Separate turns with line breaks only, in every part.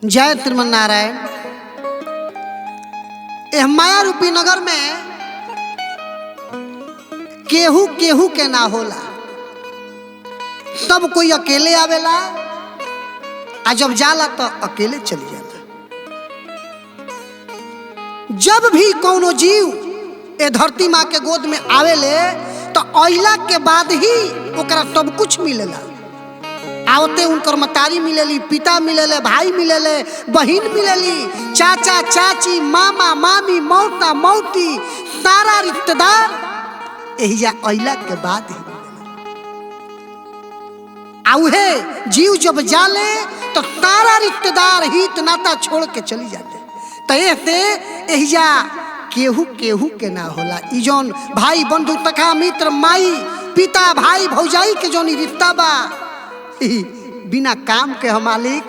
जय श्रीमन नारायण। एह माया रूपी नगर में केहू केहू के ना होला, सब कोई अकेले आवेला, आ जब जाला तो अकेले चली जाला। जब भी कोनो जीव ए धरती माँ के गोद में आवेले तो अइला के बाद ही ओकरा सब कुछ मिलेला। आवते उनकर मतारी मिलेली, पिता मिलेले, भाई मिलेले, बहिन मिलेली, चाचा चाची, मामा मामी, मौसा मौती, सारा रिश्तेदार एहिजा अइला के बाद ही आउहे जीव जब जाले तो सारा रिश्तेदार हित नाता छोड़ के चली जाते। तो ऐसे एहिजा केहू केहू के ना होला। ई जौन भाई बंधु तका मित्र माई पिता भाई भौजाई के जौन रिश्ता बा बिना काम के हम मालिक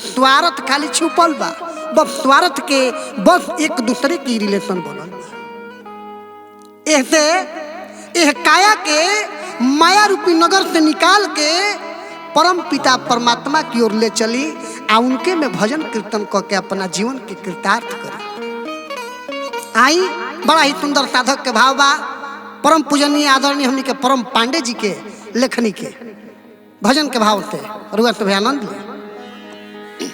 स्वार्थ खाली छुपल बा। बस स्वार्थ के बस एक दूसरे की रिलेशन बनल बा। ऐसे एह काया के माया रूपी नगर से निकाल के परम पिता परमात्मा की ओर ले चली आ उनके में भजन कीर्तन करके अपना जीवन के कृतार्थ करी। आई बड़ा ही सुंदर साधक के भाव बा। परम पूजनीय आदरणीय हमनी के परम पांडे जी के लेखनी के भजन के भाव से रुआ तो आनंद ले।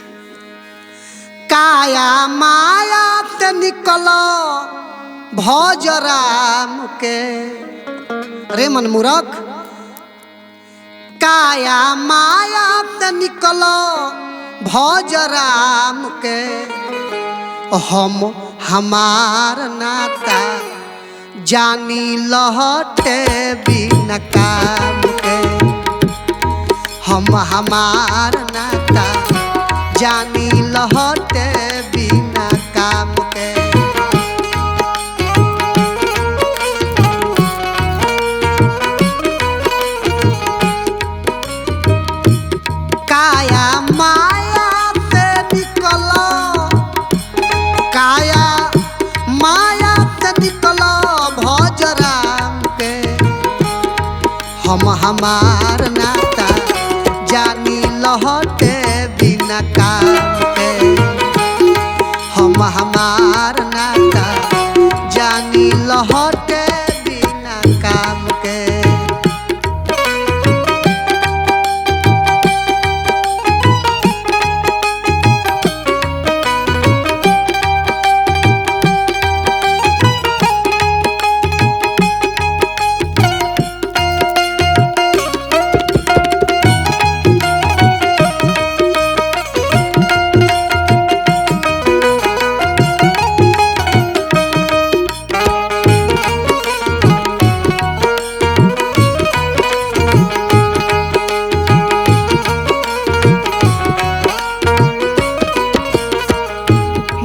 काया माया से निकलो भज राम के, रे मन मूर्ख, काया माया से निकलो भज राम के, हम हमार नाता जानी लहटे बिना काम के, हम हमार नाता जानी लहटे बिना काम के। काया माया से निकलो, काया माया से निकलो भज राम के, हम हमार नाता जानी लहटे बिना काम के, हम हमार नाता जानी लहटे बिना काम के।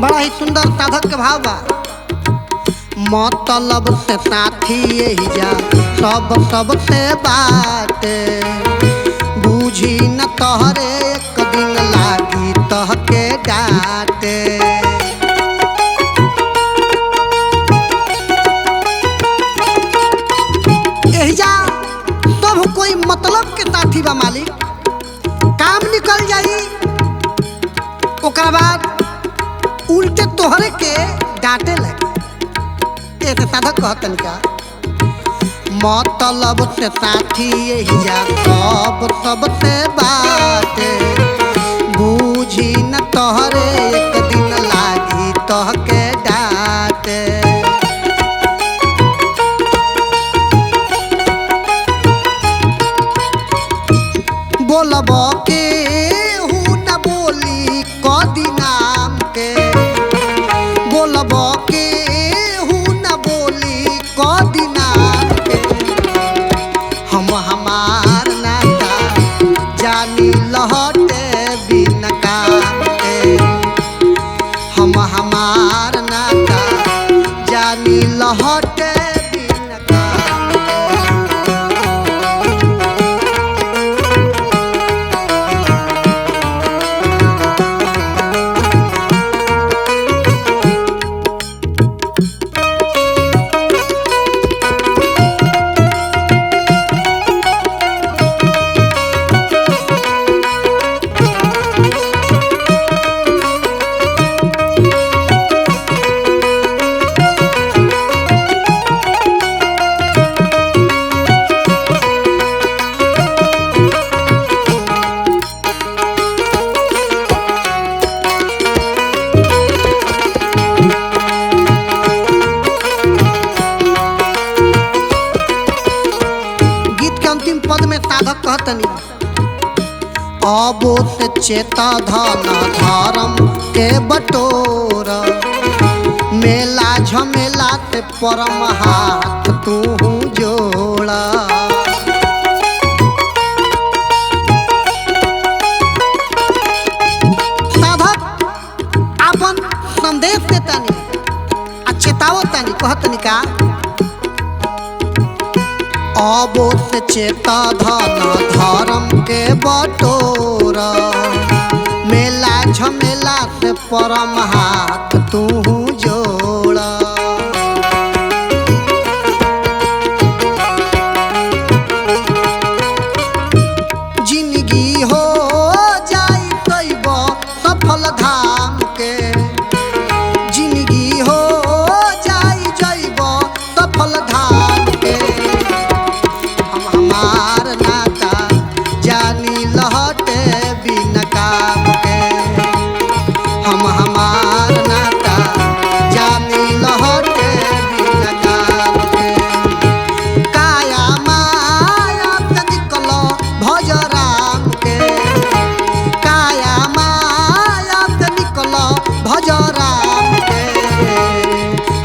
बड़ा ही सुंदर साधक के भाव बा। मतलब से साथी यही जा सब से बात, बूझी न तोहरे एक दिन लागी तह के डांटे। यही जा सब कोई मतलब के साथी बा मालिक। काम निकल जाई ओकरा बाद उल्टे तोहरे के डांटे लगे। एक साधक कहतन का मतलब से साथी यही जा सब से बात, बूझी न तोहरे एक दिन लागी तोह के डांटे। बोलब के हूँ न बोली कदी नाम के, बोलब के हूँ न बोली कदी नाम के, हम हमार नाता जानी लहटे कहतनी अबोत चेता धन धर्म के बटोरा मेला झमेला ते परम हाथ तू जोड़ा। साधक अपन संदेश देतानी आ चेतावतानी कहतनी का अबोत चेता धन धर्म के बटोरा मेला झमेला ते परम हाथ तू जोड़ा। जिंदगी हो जाई तैब सफल धाम के जिंदगी हो जाई जैब सफल धाम के हम हमार नाता जानी लहटे बिन काम के हम हमार नाता जानी लहटे बिन काम के काया माया ते निकल भज राम के काया माया ते निकल भज राम के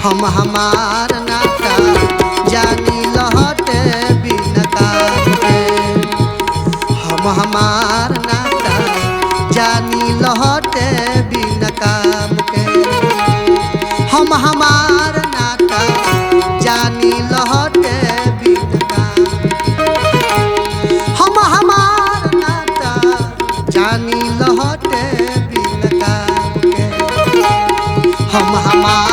हम हमार नाता जानी लहटे बिन काम के हम हमार नाता जानी लहटे बिन काम के हम हमार नाता जानी लहटे बिन काम हम हमार नाता जानी लहटे बिन काम के हम हमार